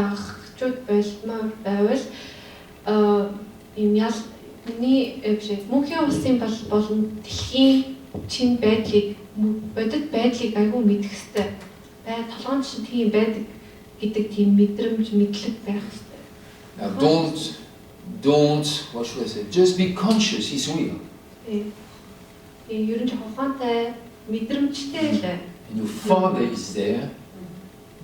Ахчууд болмоор байвал ийм ялны мөнхийн улсын болон дэлхийн чин байдлыг бодит байдлыг айгүй мэдэх хэрэгтэй. Толгойн чинь тийм байдаг гэдэг тийм мэдрэмж мэдлэг байх хэрэгтэй. Now don't what should I say? Just be conscious he's real. Ерөн жоохон ухаантай мэдрэмжтэй л. And your Father is there.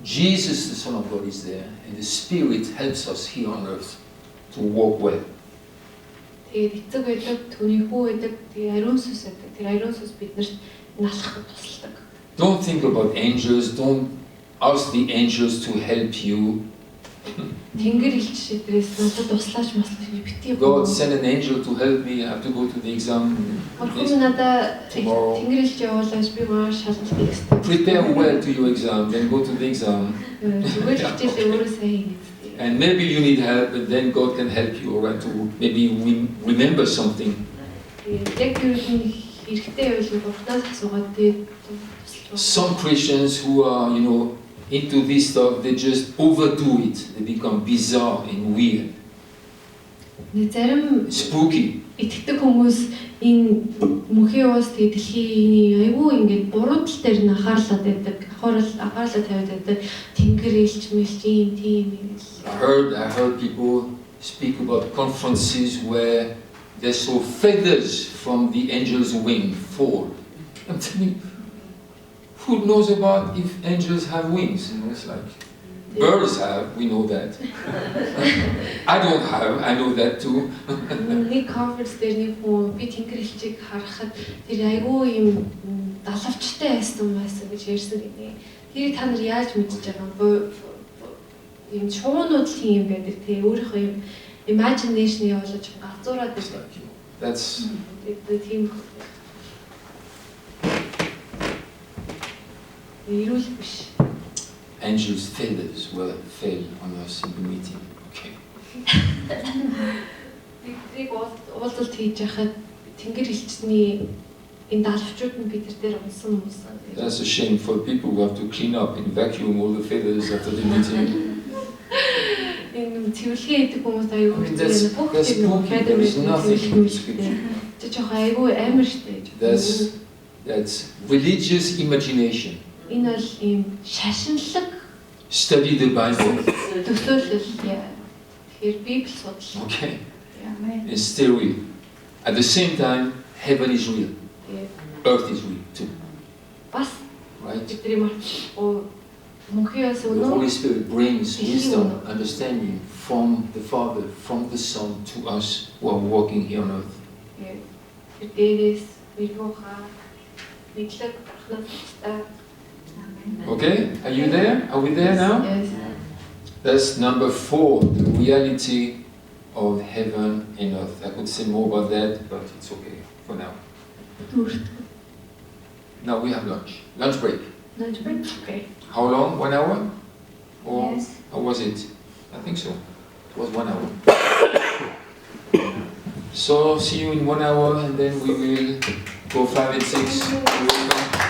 Jesus, the Son of God, is there, and the Spirit helps us here on earth to walk well. Тэгээд эцэг байдаг, түүний хүү байдаг, тэгээд ариун сүнс байдаг. Тэр ариун сүнс биднэрт налахад тусалдаг. Don't think about angels. Don't ask the angels to help you. Тэнгэр элч шидрээс надад туслаач маслаж битгий. God, send an angel to help me. I have to go to the exam. Tomorrow. Тэнгэр элч явуулаач би гоо шалгалтыг гэсэн. Prepare well to your exam, then go to the exam. Зүгээр хичээлээ өөрөө сайн хийгээд. And maybe you need help, and then God can help you, or to maybe remember something. Яг юу хэрэгтэй байвал Бурханаас асуугаад тэгээд Some Christians who are, into this stuff, they just overdo it. They become bizarre and weird. Зарим Spooky. итгэдэг хүмүүс энэ мөнхийн уус тэгээд дэлхийн айгүй ингээд буруу тал дээр нь анхаарлаад байдаг. Анхаарлаа тавиад байдаг. Тэнгэр элч мэлч ийм тийм юм. I heard people speak about conferences where they saw feathers from the angel's wing fall. I'm telling you, who knows about if angels have wings? It's like birds have, we know that. I don't have, I know that too. Нэг conference дээр нэг хүн би тэнгэр элчийг харахад тэр айгүй юм далавчтай байсан гэж ярьсан гинэ. Тэрийг та нар яаж мэдж байгаа юм шуунууд л юм байдаг тий өөрийнхөө юм imagination явуулж галзуураад байдаг. That's тийм ирүүл биш. Angels' feathers fell on us in the meeting. Okay. Тэрийг уулзалт хийж яхад тэнгэр элчний энэ далавчууд нь бид нар дээр унсан. That's a shame for people who have to clean up and vacuum all the feathers after the meeting. Энэ цэвэрлэгээ хийдэг хүмүүс аюул That's spooky. There is nothing in the scripture. Айгүй амар штэ. That's religious imagination. Энэ бол ийм шашинлаг Study the Bible. төсөөлөл яа. Тэгэхээр Библи судлаа. Okay. It's still real. At the same time, heaven is real. Earth is real too. Бас Right? бидний мөнхийн ус The Holy Spirit brings wisdom, understanding from the Father, from the Son to us who are walking here on earth. Дээрээс мэргүүхаа мэдлэг бурхнаас. Okay? Are you there? Are we there now? Yes. That's number 4, the reality of heaven and earth. I could say more about that, but it's okay for now. Now we have lunch. Lunch break. Lunch break? Okay. How long? 1 hour? Or Yes. how was it? I think so. It was 1 hour. So see you in 1 hour, and then we will go 5 and 6.